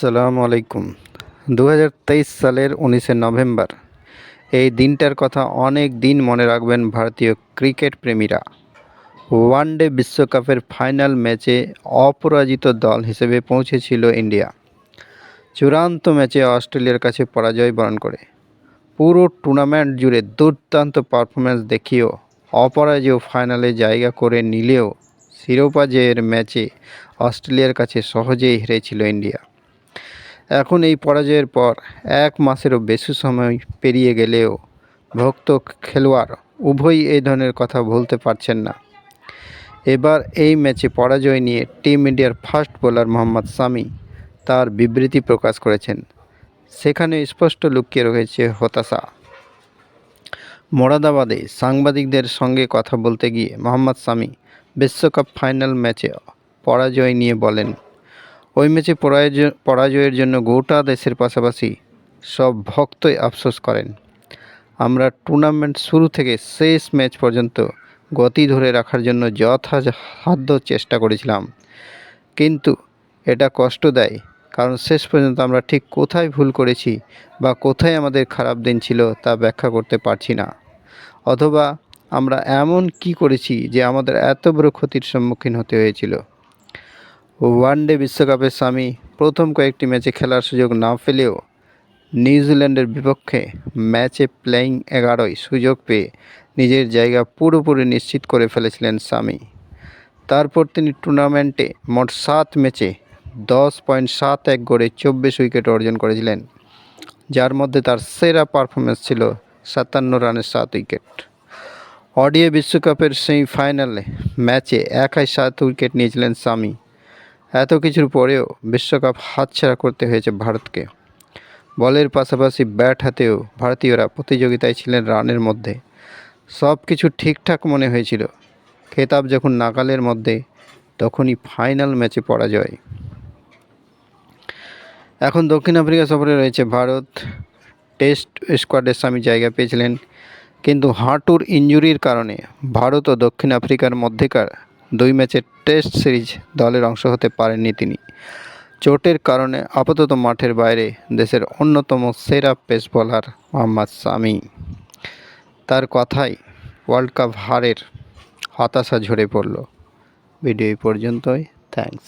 আসসালামু আলাইকুম। 2023 সালের 19শে নভেম্বর এই দিনটার কথা অনেক দিন মনে রাখবেন ভারতীয় ক্রিকেট প্রেমীরা। ওয়ানডে বিশ্বকাপের ফাইনাল ম্যাচে অপরাজিত দল হিসেবে পৌঁছেছিল ইন্ডিয়া। চূড়ান্ত ম্যাচে অস্ট্রেলিয়ার কাছে পরাজয় বরণ করে পুরো টুর্নামেন্ট জুড়ে দুর্দান্ত পারফরম্যান্স দেখিয়েও অপরাজেয় ফাইনালে জায়গা করে নিলেও শিরোপা জয়ের ম্যাচে অস্ট্রেলিয়ার কাছে সহজেই হেরেছিল ইন্ডিয়া। এখন এই পরাজয়ের পর 1 মাসেরও বেশি সময় পেরিয়ে গেলেও ভক্ত খেলোয়াড় উভয়ই এই ধরনের কথা ভুলতে পারছেন না। এবার এই ম্যাচে পরাজয় নিয়ে টিম ইন্ডিয়ার ফাস্ট বোলার মোহাম্মদ শামি তার বিবৃতি প্রকাশ করেছেন। সেখানে স্পষ্ট লুকিয়ে রয়েছে হতাশা। মোরাদাবাদে সাংবাদিকদের সঙ্গে কথা বলতে গিয়ে মোহাম্মদ শামি বিশ্বকাপ ফাইনাল ম্যাচে পরাজয় নিয়ে বলেন, ওই ম্যাচে পরাজয়ের জন্য গোটা দেশের পাশাপাশি সব ভক্তই আফসোস করেন। আমরা টুর্নামেন্ট শুরু থেকে শেষ ম্যাচ পর্যন্ত গতি ধরে রাখার জন্য যথাসাধ্য চেষ্টা করেছিলাম, কিন্তু এটা কষ্ট দেয়, কারণ শেষ পর্যন্ত আমরা ঠিক কোথায় ভুল করেছি বা কোথায় আমাদের খারাপ দিন ছিল তা ব্যাখ্যা করতে পারছি না, অথবা আমরা এমন কি করেছি যে আমাদের এত বড় ক্ষতির সম্মুখীন হতে হয়েছিল। ওয়ানডে বিশ্বকাপে শামি প্রথম কয়েকটি ম্যাচে খেলার সুযোগ না পেলেও নিউজিল্যান্ডের বিপক্ষে ম্যাচে প্লেয়িং 11-য় সুযোগ পেয়ে নিজের জায়গা পুরোপুরি নিশ্চিত করে ফেলেছিলেন শামি। তারপর তিনি টুর্নামেন্টে মোট 7 ম্যাচে 10.71 গড়ে 24 উইকেট অর্জন করেছিলেন, যার মধ্যে তার সেরা পারফরম্যান্স ছিল 57 রানে 7 উইকেট। ওডিআই বিশ্বকাপের সেমিফাইনালে ম্যাচে একাই 7 উইকেট নিয়েছিলেন শামি। এত কিছুর পরেও বিশ্বকাপ হাতছাড়া করতে হয়েছে ভারতকে। বলের পাশাপাশি ব্যাট হাতেও ভারতীয়রা প্রতিযোগিতায় ছিলেন রানের মধ্যে। সব কিছু ঠিকঠাক মনে হয়েছিল। খেতাব যখন নাগালের মধ্যে, তখনই ফাইনাল ম্যাচে পরাজয়। এখন দক্ষিণ আফ্রিকা সফরে রয়েছে ভারত। টেস্ট স্কোয়াডে শামি জায়গা পেয়েছিলেন, কিন্তু হাঁটুর ইনজুরির কারণে ভারত ও দক্ষিণ আফ্রিকার মধ্যেকার 2 ম্যাচের টেস্ট সিরিজ দলের অংশ হতে পারেননি তিনি। চোটের কারণে আপাতত মাঠের বাইরে দেশের অন্যতম সেরা পেস বোলার মোহাম্মদ শামি। তার কথাই ওয়ার্ল্ড কাপ হারের হতাশা ঝরে পড়ল। ভিডিও এই পর্যন্তই। থ্যাঙ্কস।